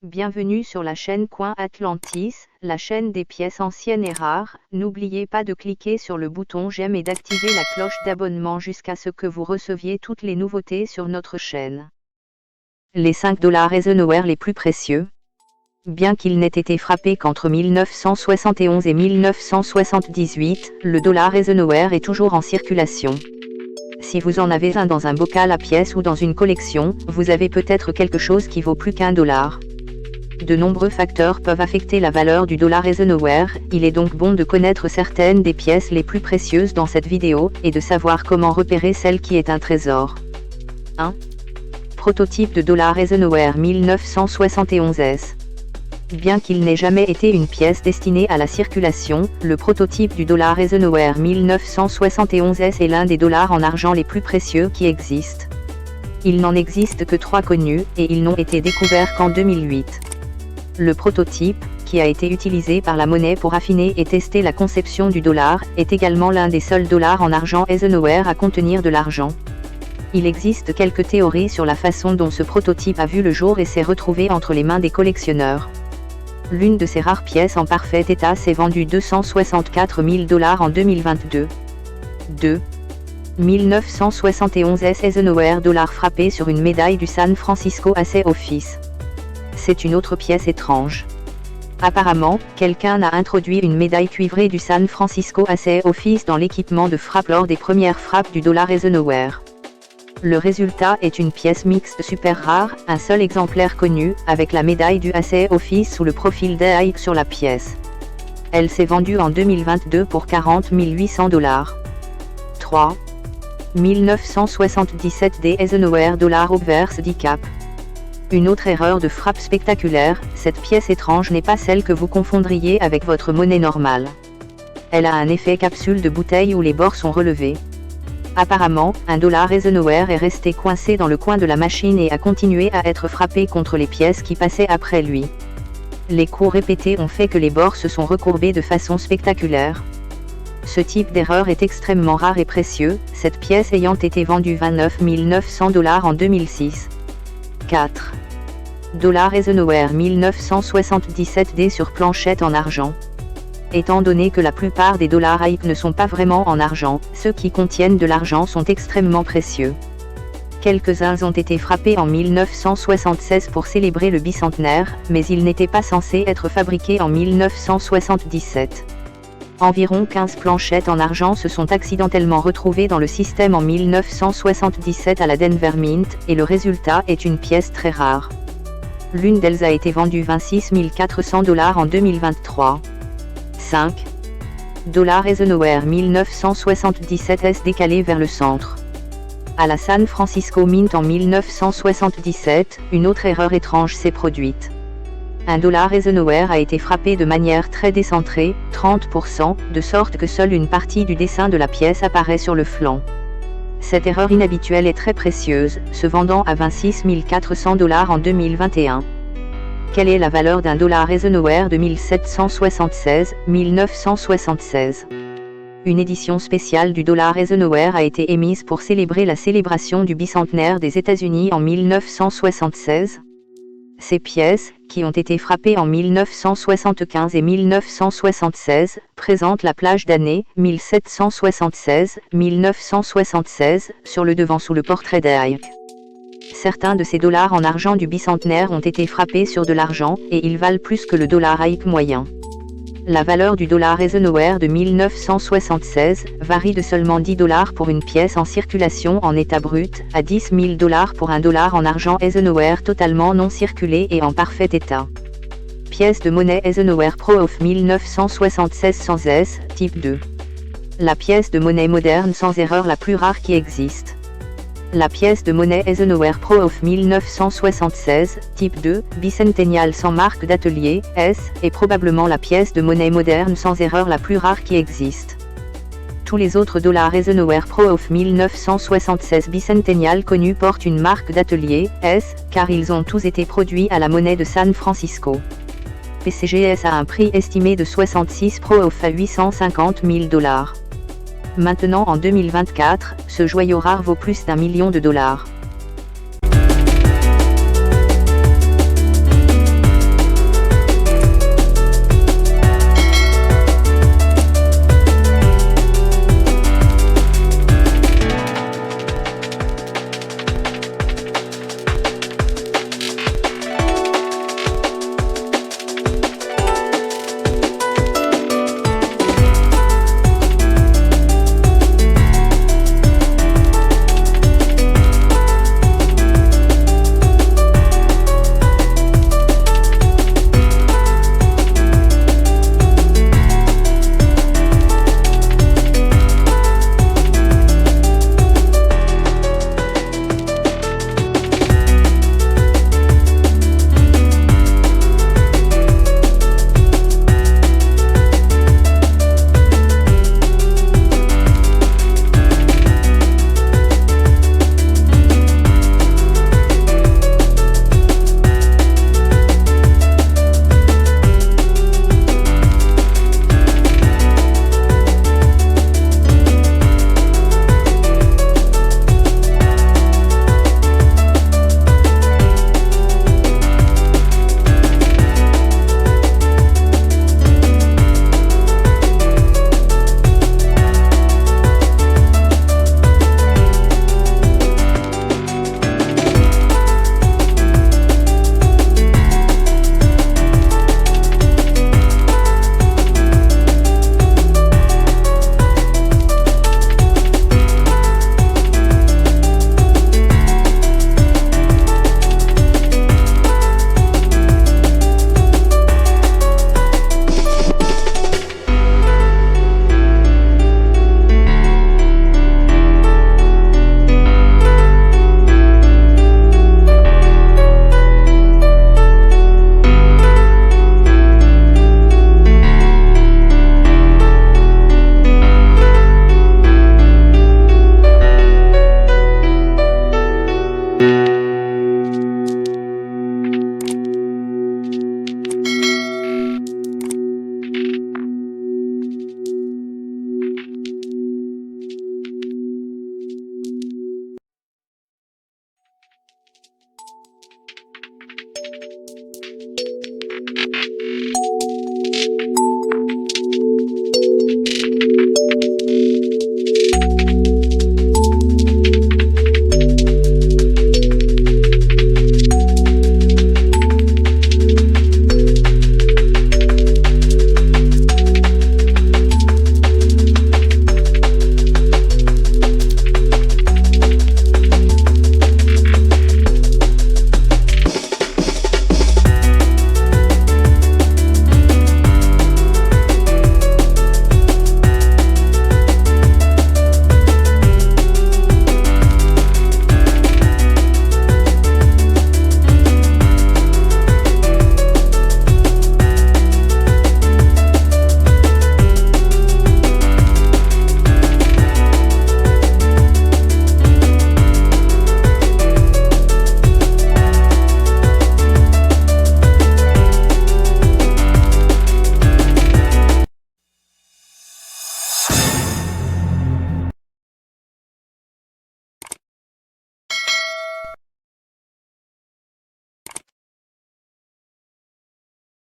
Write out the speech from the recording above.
Bienvenue sur la chaîne Coin Atlantis, la chaîne des pièces anciennes et rares. N'oubliez pas de cliquer sur le bouton j'aime et d'activer la cloche d'abonnement jusqu'à ce que vous receviez toutes les nouveautés sur notre chaîne. Les 5 $ Eisenhower les plus précieux. Bien qu'il n'ait été frappé qu'entre 1971 et 1978, le dollar Eisenhower est toujours en circulation. Si vous en avez un dans un bocal à pièces ou dans une collection, vous avez peut-être quelque chose qui vaut plus qu'1 $. De nombreux facteurs peuvent affecter la valeur du dollar Eisenhower, il est donc bon de connaître certaines des pièces les plus précieuses dans cette vidéo, et de savoir comment repérer celle qui est un trésor. 1. Prototype de dollar Eisenhower 1971S. Bien qu'il n'ait jamais été une pièce destinée à la circulation, le prototype du dollar Eisenhower 1971S est l'un des dollars en argent les plus précieux qui existent. Il n'en existe que 3 connus, et ils n'ont été découverts qu'en 2008. Le prototype, qui a été utilisé par la monnaie pour affiner et tester la conception du dollar, est également l'un des seuls dollars en argent Eisenhower à contenir de l'argent. Il existe quelques théories sur la façon dont ce prototype a vu le jour et s'est retrouvé entre les mains des collectionneurs. L'une de ces rares pièces en parfait état s'est vendue 264 000 $ en 2022. 2. 1971S Eisenhower dollar frappé sur une médaille du San Francisco Assay Office. C'est une autre pièce étrange. Apparemment, quelqu'un a introduit une médaille cuivrée du San Francisco Assay Office dans l'équipement de frappe lors des premières frappes du dollar Eisenhower. Le résultat est une pièce mixte super rare, un seul exemplaire connu, avec la médaille du Assay Office sous le profil d'Aik sur la pièce. Elle s'est vendue en 2022 pour 40 800 $. 3. 1977 des Eisenhower dollar obverse DICAP. Une autre erreur de frappe spectaculaire, cette pièce étrange n'est pas celle que vous confondriez avec votre monnaie normale. Elle a un effet capsule de bouteille où les bords sont relevés. Apparemment, un dollar Eisenhower est resté coincé dans le coin de la machine et a continué à être frappé contre les pièces qui passaient après lui. Les coups répétés ont fait que les bords se sont recourbés de façon spectaculaire. Ce type d'erreur est extrêmement rare et précieux, cette pièce ayant été vendue 29 900 $ en 2006. 4. Dollar Eisenhower 1977D sur planchette en argent. Étant donné que la plupart des dollars Aik ne sont pas vraiment en argent, ceux qui contiennent de l'argent sont extrêmement précieux. Quelques-uns ont été frappés en 1976 pour célébrer le bicentenaire, mais ils n'étaient pas censés être fabriqués en 1977. Environ 15 planchettes en argent se sont accidentellement retrouvées dans le système en 1977 à la Denver Mint, et le résultat est une pièce très rare. L'une d'elles a été vendue 26 400 $ en 2023. 5. Dollar Eisenhower 1977S décalé vers le centre. À la San Francisco Mint en 1977, une autre erreur étrange s'est produite. Un dollar Eisenhower a été frappé de manière très décentrée, 30%, de sorte que seule une partie du dessin de la pièce apparaît sur le flanc. Cette erreur inhabituelle est très précieuse, se vendant à 26 400 $ en 2021. Quelle est la valeur d'un dollar Eisenhower de 1776-1976 ? Une édition spéciale du dollar Eisenhower a été émise pour célébrer la célébration du bicentenaire des États-Unis en 1976. Ces pièces, qui ont été frappées en 1975 et 1976, présentent la plage d'année 1776-1976 sur le devant sous le portrait d'Aik. Certains de ces dollars en argent du bicentenaire ont été frappés sur de l'argent, et ils valent plus que le dollar Aik moyen. La valeur du dollar Eisenhower de 1976 varie de seulement 10 $ pour une pièce en circulation en état brut, à 10 000 $ pour un dollar en argent Eisenhower totalement non circulé et en parfait état. Pièce de monnaie Eisenhower Pro of 1976 sans S, type 2. La pièce de monnaie moderne sans erreur la plus rare qui existe. La pièce de monnaie Eisenhower Pro of 1976, type 2, bicentennial sans marque d'atelier, S, est probablement la pièce de monnaie moderne sans erreur la plus rare qui existe. Tous les autres dollars Eisenhower Pro of 1976 bicentennial connus portent une marque d'atelier, S, car ils ont tous été produits à la monnaie de San Francisco. PCGS a un prix estimé de 66 Pro of à 850 000 $. Maintenant en 2024, ce joyau rare vaut plus d'1 million de $.